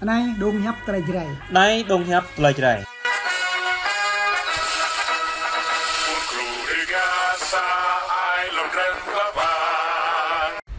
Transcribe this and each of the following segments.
Này đông nhấp trai dày. Này đông nhấp trai dày.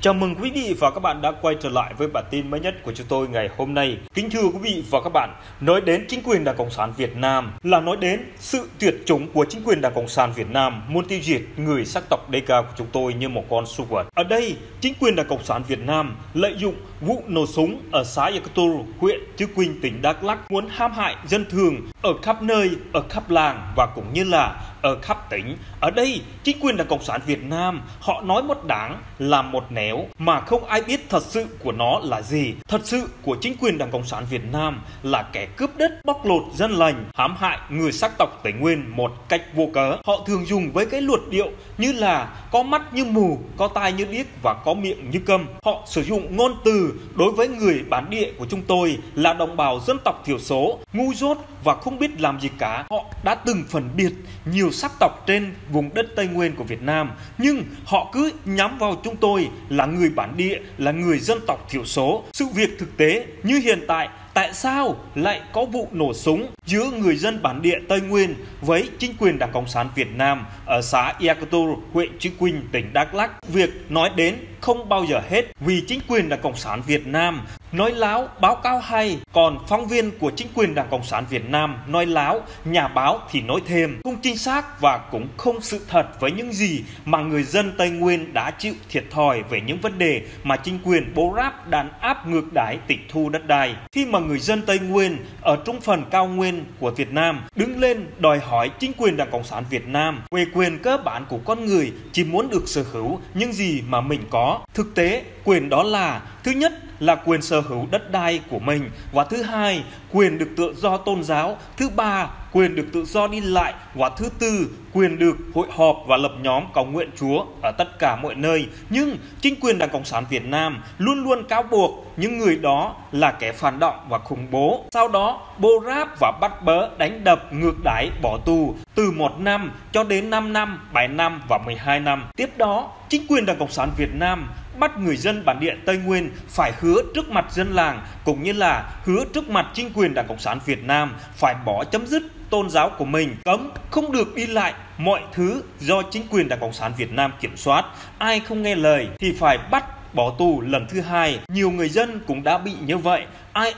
Chào mừng quý vị và các bạn đã quay trở lại với bản tin mới nhất của chúng tôi ngày hôm nay. Kính thưa quý vị và các bạn, nói đến chính quyền Đảng Cộng sản Việt Nam là nói đến sự tuyệt chủng của chính quyền Đảng Cộng sản Việt Nam muốn tiêu diệt người sắc tộc Đê-ca của chúng tôi như một con súc vật. Ở đây, chính quyền Đảng Cộng sản Việt Nam lợi dụng vụ nổ súng ở xã Yakutul, huyện Chư Quynh, tỉnh Đắk Lắk muốn hãm hại dân thường ở khắp nơi, ở khắp làng và cũng như là ở khắp tỉnh. Ở đây, chính quyền Đảng Cộng sản Việt Nam họ nói một đảng làm một nẻo mà không ai biết thật sự của nó là gì. Thật sự của chính quyền Đảng Cộng sản Việt Nam là kẻ cướp đất, bóc lột dân lành, hãm hại người sắc tộc Tây Nguyên một cách vô cớ. Họ thường dùng với cái luật điệu như là có mắt như mù, có tai như điếc và có miệng như câm. Họ sử dụng ngôn từ đối với người bản địa của chúng tôi là đồng bào dân tộc thiểu số, ngu dốt và không biết làm gì cả. Họ đã từng phân biệt nhiều sắc tộc trên vùng đất Tây Nguyên của Việt Nam, nhưng họ cứ nhắm vào chúng tôi là người bản địa, là người dân tộc thiểu số. Sự việc thực tế như hiện tại, tại sao lại có vụ nổ súng giữa người dân bản địa Tây Nguyên với chính quyền Đảng Cộng sản Việt Nam ở xã Yakutul, huyện Chư Quynh, tỉnh Đắk Lắk? Việc nói đến không bao giờ hết vì chính quyền Đảng Cộng sản Việt Nam nói láo, báo cáo hay, còn phóng viên của chính quyền Đảng Cộng sản Việt Nam nói láo, nhà báo thì nói thêm, không chính xác và cũng không sự thật với những gì mà người dân Tây Nguyên đã chịu thiệt thòi về những vấn đề mà chính quyền Bố Ráp đàn áp ngược đãi tịch thu đất đai. Khi mà người dân Tây Nguyên ở trung phần cao nguyên của Việt Nam đứng lên đòi hỏi chính quyền Đảng Cộng sản Việt Nam về quyền cơ bản của con người chỉ muốn được sở hữu những gì mà mình có. Thực tế, quyền đó là thứ nhất là quyền sở hữu đất đai của mình, và thứ hai, quyền được tự do tôn giáo, thứ ba, quyền được tự do đi lại, và thứ tư, quyền được hội họp và lập nhóm cầu nguyện Chúa ở tất cả mọi nơi. Nhưng chính quyền Đảng Cộng sản Việt Nam luôn luôn cáo buộc những người đó là kẻ phản động và khủng bố. Sau đó, Bô Ráp và bắt bớ, đánh đập, ngược đãi, bỏ tù từ 1 năm cho đến 5 năm, 7 năm và 12 năm. Tiếp đó, chính quyền Đảng Cộng sản Việt Nam bắt người dân bản địa Tây Nguyên phải hứa trước mặt dân làng cũng như là hứa trước mặt chính quyền Đảng Cộng sản Việt Nam phải bỏ chấm dứt tôn giáo của mình, cấm không được đi lại, mọi thứ do chính quyền Đảng Cộng sản Việt Nam kiểm soát. Ai không nghe lời thì phải bắt bỏ tù lần thứ hai. Nhiều người dân cũng đã bị như vậy.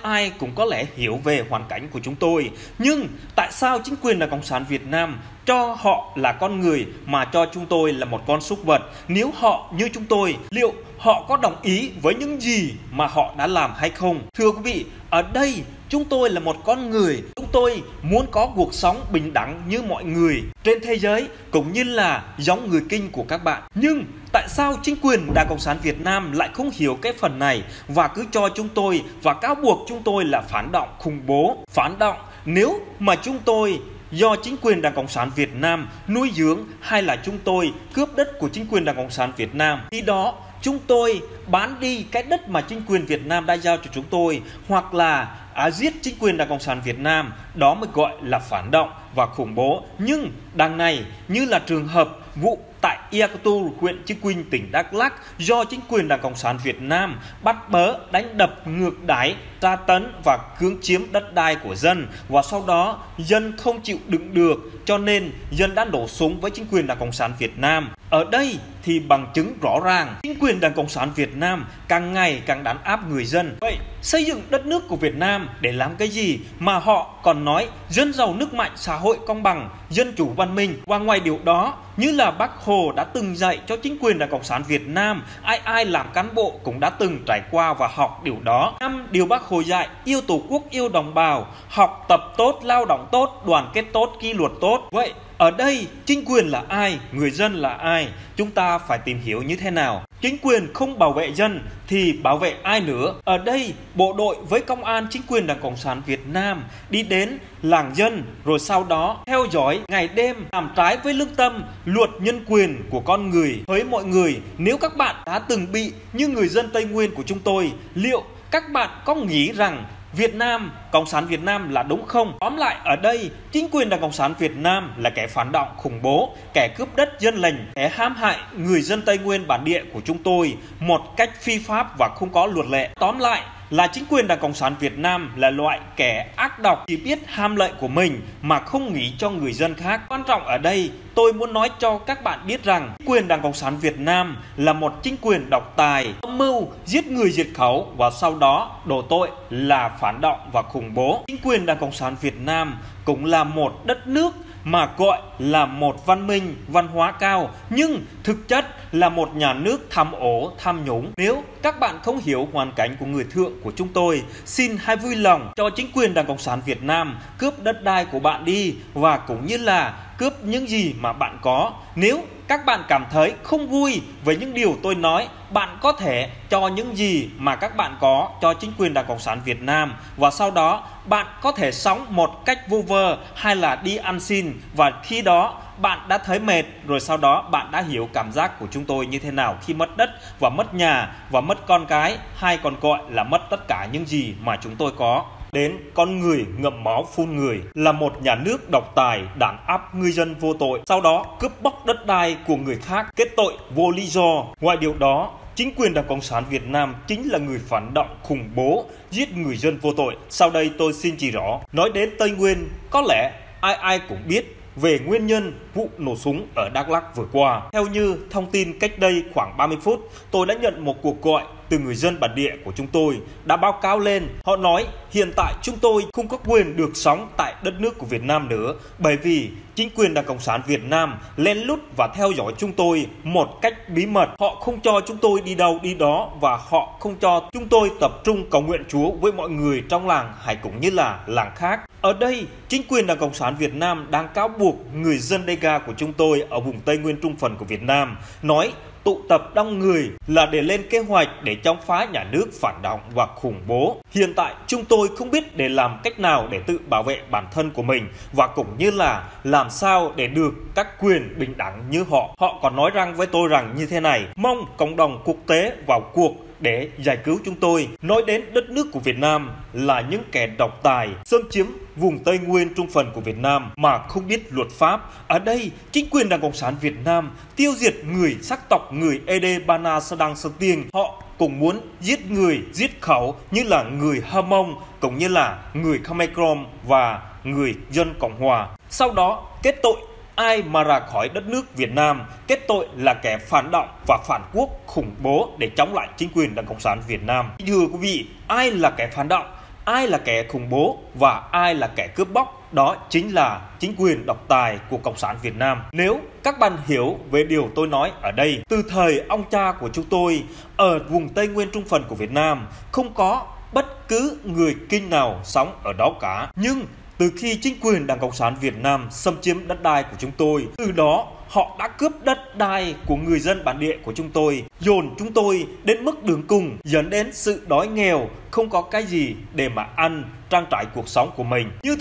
Ai cũng có lẽ hiểu về hoàn cảnh của chúng tôi. Nhưng tại sao chính quyền Đảng Cộng sản Việt Nam cho họ là con người mà cho chúng tôi là một con súc vật? Nếu họ như chúng tôi, liệu họ có đồng ý với những gì mà họ đã làm hay không? Thưa quý vị, ở đây chúng tôi là một con người. Chúng tôi muốn có cuộc sống bình đẳng như mọi người trên thế giới, cũng như là giống người Kinh của các bạn. Nhưng tại sao chính quyền Đảng Cộng sản Việt Nam lại không hiểu cái phần này và cứ cho chúng tôi và cáo buộc chúng tôi là phản động, khủng bố? Phản động nếu mà chúng tôi do chính quyền Đảng Cộng sản Việt Nam nuôi dưỡng, hay là chúng tôi cướp đất của chính quyền Đảng Cộng sản Việt Nam, khi đó chúng tôi bán đi cái đất mà chính quyền Việt Nam đã giao cho chúng tôi, hoặc là giết chính quyền Đảng Cộng sản Việt Nam, đó mới gọi là phản động và khủng bố. Nhưng đằng này như là trường hợp vụ tại Yakutul, huyện Chư Quynh, tỉnh Đắk Lắk, do chính quyền Đảng Cộng sản Việt Nam bắt bớ, đánh đập, ngược đãi, tra tấn và cưỡng chiếm đất đai của dân, và sau đó dân không chịu đựng được cho nên dân đã nổ súng với chính quyền Đảng Cộng sản Việt Nam. Ở đây thì bằng chứng rõ ràng, chính quyền Đảng Cộng sản Việt Nam càng ngày càng đàn áp người dân. Vậy xây dựng đất nước của Việt Nam để làm cái gì mà họ còn nói dân giàu nước mạnh, xã hội công bằng, dân chủ văn minh? Và ngoài điều đó, như là Bác Hồ đã từng dạy cho chính quyền Đảng Cộng sản Việt Nam, ai làm cán bộ cũng đã từng trải qua và học điều đó. 5 điều Bác Hồ dạy: yêu Tổ quốc, yêu đồng bào, học tập tốt, lao động tốt, đoàn kết tốt, kỷ luật tốt. Vậy ở đây chính quyền là ai, người dân là ai? Chúng ta phải tìm hiểu như thế nào. Chính quyền không bảo vệ dân thì bảo vệ ai nữa? Ở đây bộ đội với công an chính quyền Đảng Cộng sản Việt Nam đi đến làng dân, rồi sau đó theo dõi ngày đêm, làm trái với lương tâm, luật nhân quyền của con người. Với mọi người, nếu các bạn đã từng bị như người dân Tây Nguyên của chúng tôi, liệu các bạn có nghĩ rằng Việt Nam, Cộng sản Việt Nam là đúng không? Tóm lại ở đây, chính quyền Đảng Cộng sản Việt Nam là kẻ phản động, khủng bố, kẻ cướp đất dân lành, kẻ hãm hại người dân Tây Nguyên bản địa của chúng tôi một cách phi pháp và không có luật lệ. Tóm lại, là chính quyền Đảng Cộng sản Việt Nam là loại kẻ ác độc, chỉ biết ham lợi của mình mà không nghĩ cho người dân khác. Quan trọng ở đây, tôi muốn nói cho các bạn biết rằng chính quyền Đảng Cộng sản Việt Nam là một chính quyền độc tài, âm mưu giết người diệt khẩu và sau đó đổ tội là phản động và khủng bố. Chính quyền Đảng Cộng sản Việt Nam cũng là một đất nước mà gọi là một văn minh, văn hóa cao, nhưng thực chất là một nhà nước tham ô, tham nhũng. Nếu các bạn không hiểu hoàn cảnh của người thượng của chúng tôi, xin hãy vui lòng cho chính quyền Đảng Cộng sản Việt Nam cướp đất đai của bạn đi và cũng như là cướp những gì mà bạn có. Nếu các bạn cảm thấy không vui với những điều tôi nói, bạn có thể cho những gì mà các bạn có cho chính quyền Đảng Cộng sản Việt Nam và sau đó bạn có thể sống một cách vu vơ hay là đi ăn xin, và khi đó bạn đã thấy mệt rồi sau đó bạn đã hiểu cảm giác của chúng tôi như thế nào khi mất đất và mất nhà và mất con cái, hay còn gọi là mất tất cả những gì mà chúng tôi có. Đến con người ngậm máu phun người là một nhà nước độc tài đàn áp người dân vô tội, sau đó cướp bóc đất đai của người khác, kết tội vô lý do. Ngoài điều đó, chính quyền Đảng Cộng sản Việt Nam chính là người phản động khủng bố, giết người dân vô tội. Sau đây tôi xin chỉ rõ. Nói đến Tây Nguyên, có lẽ ai cũng biết về nguyên nhân vụ nổ súng ở Đắk Lắk vừa qua. Theo như thông tin cách đây khoảng 30 phút, tôi đã nhận một cuộc gọi từ người dân bản địa của chúng tôi đã báo cáo lên. Họ nói hiện tại chúng tôi không có quyền được sống tại đất nước của Việt Nam nữa, bởi vì chính quyền Đảng Cộng sản Việt Nam lén lút và theo dõi chúng tôi một cách bí mật. Họ không cho chúng tôi đi đâu đi đó và họ không cho chúng tôi tập trung cầu nguyện Chúa với mọi người trong làng hay cũng như là làng khác. Ở đây, chính quyền Đảng Cộng sản Việt Nam đang cáo buộc người dân Dega của chúng tôi ở vùng Tây Nguyên Trung phần của Việt Nam, nói tụ tập đông người là để lên kế hoạch để chống phá nhà nước phản động và khủng bố. Hiện tại chúng tôi không biết để làm cách nào để tự bảo vệ bản thân của mình và cũng như là làm sao để được các quyền bình đẳng như họ. Họ còn nói với tôi rằng như thế này: mong cộng đồng quốc tế vào cuộc để giải cứu chúng tôi. Nói đến đất nước của Việt Nam là những kẻ độc tài xâm chiếm vùng Tây Nguyên Trung phần của Việt Nam mà không biết luật pháp. Ở đây, chính quyền Đảng Cộng sản Việt Nam tiêu diệt người sắc tộc người Ede Bana Sadang Sơn Tiên. Họ cũng muốn giết người, giết khẩu như là người Hơ Mông, cũng như là người Khmer Krom và người dân Cộng Hòa. Sau đó kết tội ai mà ra khỏi đất nước Việt Nam, kết tội là kẻ phản động và phản quốc khủng bố để chống lại chính quyền Đảng Cộng sản Việt Nam. Thưa quý vị, ai là kẻ phản động, ai là kẻ khủng bố và ai là kẻ cướp bóc? Đó chính là chính quyền độc tài của Cộng sản Việt Nam. Nếu các bạn hiểu về điều tôi nói ở đây, từ thời ông cha của chúng tôi ở vùng Tây Nguyên Trung phần của Việt Nam, không có bất cứ người Kinh nào sống ở đó cả. Nhưng từ khi chính quyền Đảng Cộng sản Việt Nam xâm chiếm đất đai của chúng tôi, từ đó họ đã cướp đất đai của người dân bản địa của chúng tôi, dồn chúng tôi đến mức đường cùng, dẫn đến sự đói nghèo, không có cái gì để mà ăn, trang trải cuộc sống của mình. Như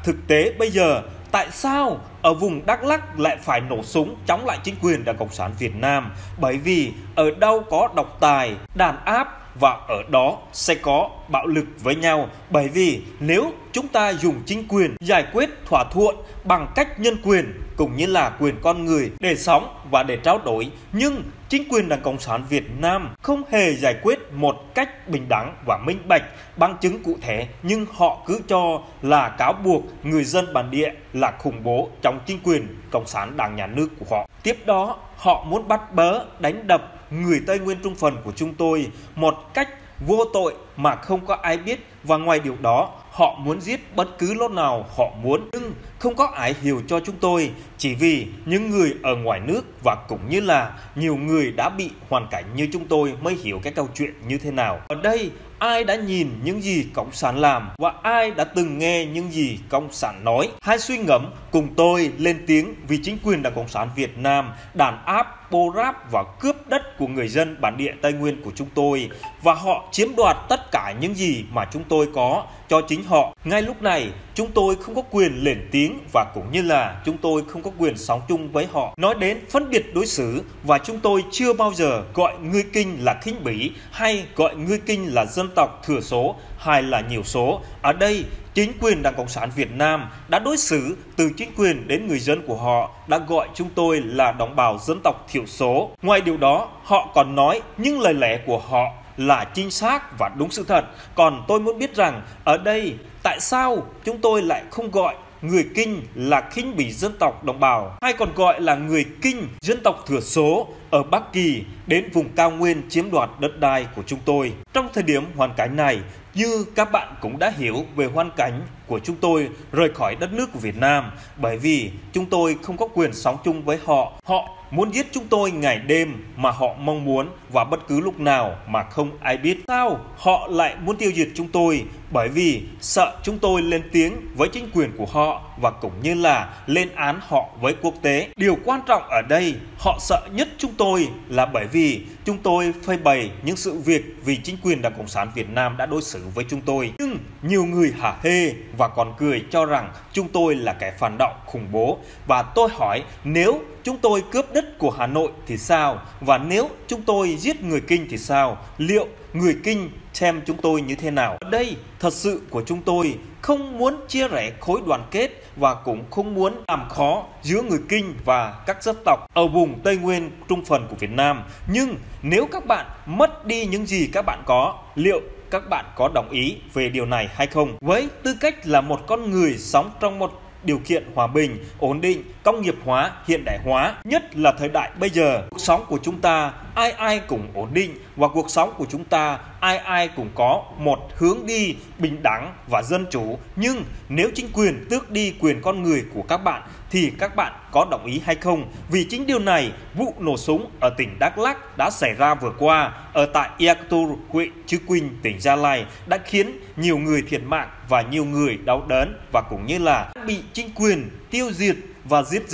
thực tế bây giờ, tại sao ở vùng Đắk Lắk lại phải nổ súng chống lại chính quyền Đảng Cộng sản Việt Nam? Bởi vì ở đâu có độc tài, đàn áp và ở đó sẽ có bạo lực với nhau. Bởi vì nếu chúng ta dùng chính quyền giải quyết thỏa thuận bằng cách nhân quyền cũng như là quyền con người để sống và để trao đổi, nhưng chính quyền Đảng Cộng sản Việt Nam không hề giải quyết một cách bình đẳng và minh bạch bằng chứng cụ thể, nhưng họ cứ cho là cáo buộc người dân bản địa là khủng bố trong chính quyền Cộng sản Đảng nhà nước của họ. Tiếp đó, họ muốn bắt bớ, đánh đập người Tây Nguyên Trung phần của chúng tôi một cách vô tội mà không có ai biết, và ngoài điều đó họ muốn giết bất cứ lúc nào họ muốn, nhưng không có ai hiểu cho chúng tôi, chỉ vì những người ở ngoài nước và cũng như là nhiều người đã bị hoàn cảnh như chúng tôi mới hiểu cái câu chuyện như thế nào. Ở đây ai đã nhìn những gì Cộng sản làm và ai đã từng nghe những gì Cộng sản nói, hãy suy ngẫm cùng tôi lên tiếng vì chính quyền Đảng Cộng sản Việt Nam đàn áp, bô ráp và cướp đất của người dân bản địa Tây Nguyên của chúng tôi, và họ chiếm đoạt tất cả những gì mà chúng tôi có cho chính họ. Ngay lúc này, chúng tôi không có quyền lên tiếng và cũng như là chúng tôi không có quyền sống chung với họ. Nói đến phân biệt đối xử, và chúng tôi chưa bao giờ gọi người Kinh là khinh bỉ hay gọi người Kinh là dân tộc thiểu số hay là nhiều số. Ở đây, chính quyền Đảng Cộng sản Việt Nam đã đối xử từ chính quyền đến người dân của họ, đã gọi chúng tôi là đồng bào dân tộc thiểu số. Ngoài điều đó, họ còn nói những lời lẽ của họ là chính xác và đúng sự thật. Còn tôi muốn biết rằng ở đây tại sao chúng tôi lại không gọi người Kinh là khinh bỉ dân tộc đồng bào, hay còn gọi là người Kinh dân tộc thiểu số ở Bắc Kỳ đến vùng cao nguyên chiếm đoạt đất đai của chúng tôi. Trong thời điểm hoàn cảnh này, như các bạn cũng đã hiểu về hoàn cảnh của chúng tôi rời khỏi đất nước của Việt Nam, bởi vì chúng tôi không có quyền sống chung với họ. Họ muốn giết chúng tôi ngày đêm mà họ mong muốn và bất cứ lúc nào mà không ai biết. Sao họ lại muốn tiêu diệt chúng tôi? Bởi vì sợ chúng tôi lên tiếng với chính quyền của họ và cũng như là lên án họ với quốc tế. Điều quan trọng ở đây, họ sợ nhất chúng tôi là bởi vì chúng tôi phơi bày những sự việc vì chính quyền Đảng Cộng sản Việt Nam đã đối xử với chúng tôi. Nhưng nhiều người hả hê và còn cười cho rằng chúng tôi là kẻ phản động khủng bố. Và tôi hỏi, nếu chúng tôi cướp đất của Hà Nội thì sao? Và nếu chúng tôi giết người Kinh thì sao? Liệu người Kinh xem chúng tôi như thế nào? Ở đây thật sự của chúng tôi không muốn chia rẽ khối đoàn kết và cũng không muốn làm khó giữa người Kinh và các dân tộc ở vùng Tây Nguyên trung phần của Việt Nam. Nhưng nếu các bạn mất đi những gì các bạn có, liệu các bạn có đồng ý về điều này hay không? Với tư cách là một con người sống trong một điều kiện hòa bình, ổn định, công nghiệp hóa, hiện đại hóa, nhất là thời đại bây giờ, cuộc sống của chúng ta ai ai cũng ổn định và cuộc sống của chúng ta ai ai cũng có một hướng đi bình đẳng và dân chủ. Nhưng nếu chính quyền tước đi quyền con người của các bạn thì các bạn có đồng ý hay không? Vì chính điều này, vụ nổ súng ở tỉnh Đắk Lắk đã xảy ra vừa qua ở tại Iatur, huyện Chư Quynh, tỉnh Gia Lai đã khiến nhiều người thiệt mạng và nhiều người đau đớn và cũng như là bị chính quyền tiêu diệt và giết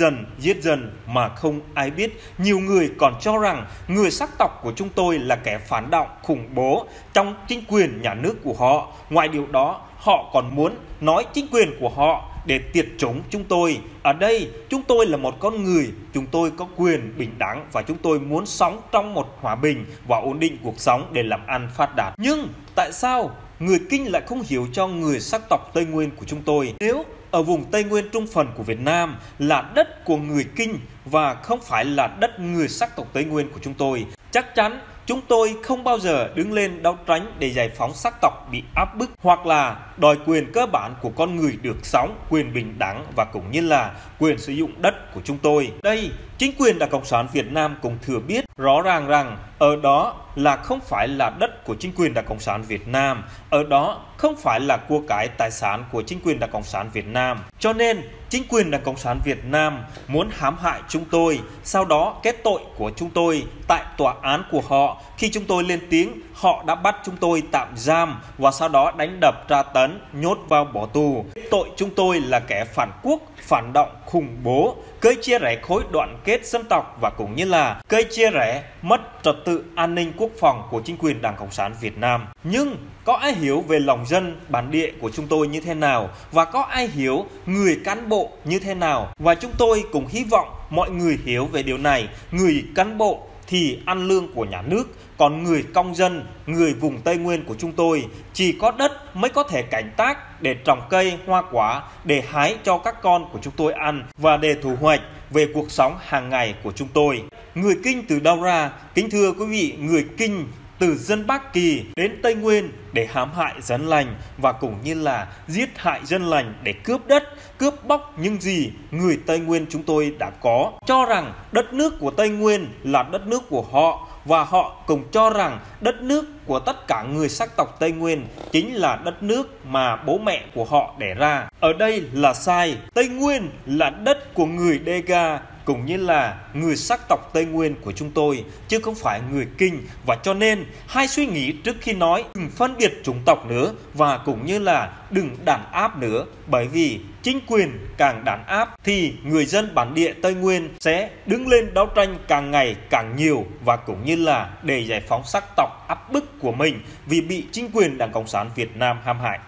dần mà không ai biết. Nhiều người còn cho rằng người sắc tộc của chúng tôi là kẻ phản động khủng bố trong chính quyền nhà nước của họ. Ngoài điều đó, họ còn muốn nói chính quyền của họ để tiệt chủng chúng tôi. Ở đây, chúng tôi là một con người, chúng tôi có quyền bình đẳng và chúng tôi muốn sống trong một hòa bình và ổn định cuộc sống để làm ăn phát đạt. Nhưng tại sao người Kinh lại không hiểu cho người sắc tộc Tây Nguyên của chúng tôi? Nếu ở vùng Tây Nguyên trung phần của Việt Nam là đất của người Kinh và không phải là đất người sắc tộc Tây Nguyên của chúng tôi, chắc chắn chúng tôi không bao giờ đứng lên đấu tranh để giải phóng sắc tộc bị áp bức hoặc là đòi quyền cơ bản của con người được sống, quyền bình đẳng và cũng như là quyền sử dụng đất của chúng tôi. Đây, chính quyền Đảng Cộng sản Việt Nam cũng thừa biết rõ ràng rằng ở đó là không phải là đất của chính quyền Đảng Cộng sản Việt Nam, ở đó không phải là của cải tài sản của chính quyền Đảng Cộng sản Việt Nam. Cho nên, chính quyền Đảng Cộng sản Việt Nam muốn hãm hại chúng tôi, sau đó kết tội của chúng tôi tại tòa án của họ. Khi chúng tôi lên tiếng, họ đã bắt chúng tôi tạm giam và sau đó đánh đập, tra tấn, nhốt vào bỏ tù. Tội chúng tôi là kẻ phản quốc, phản động, khủng bố, gây chia rẽ khối đoàn kết dân tộc và cũng như là gây chia rẽ mất trật tự an ninh quốc phòng của chính quyền Đảng Cộng sản Việt Nam. Nhưng có ai hiểu về lòng dân bản địa của chúng tôi như thế nào và có ai hiểu người cán bộ như thế nào? Và chúng tôi cũng hy vọng mọi người hiểu về điều này. Người cán bộ thì ăn lương của nhà nước, còn người công dân, người vùng Tây Nguyên của chúng tôi chỉ có đất mới có thể canh tác để trồng cây, hoa quả, để hái cho các con của chúng tôi ăn và để thu hoạch về cuộc sống hàng ngày của chúng tôi. Người Kinh từ đâu ra? Kính thưa quý vị, người Kinh từ dân Bắc Kỳ đến Tây Nguyên để hãm hại dân lành và cũng như là giết hại dân lành để cướp đất, cướp bóc những gì người Tây Nguyên chúng tôi đã có, cho rằng đất nước của Tây Nguyên là đất nước của họ và họ cũng cho rằng đất nước của tất cả người sắc tộc Tây Nguyên chính là đất nước mà bố mẹ của họ đẻ ra. Ở đây là sai. Tây Nguyên là đất của người Dega cũng như là người sắc tộc Tây Nguyên của chúng tôi, chứ không phải người Kinh. Và cho nên, hãy suy nghĩ trước khi nói, đừng phân biệt chủng tộc nữa và cũng như là đừng đàn áp nữa. Bởi vì chính quyền càng đàn áp thì người dân bản địa Tây Nguyên sẽ đứng lên đấu tranh càng ngày càng nhiều và cũng như là để giải phóng sắc tộc áp bức của mình vì bị chính quyền Đảng Cộng sản Việt Nam hãm hại.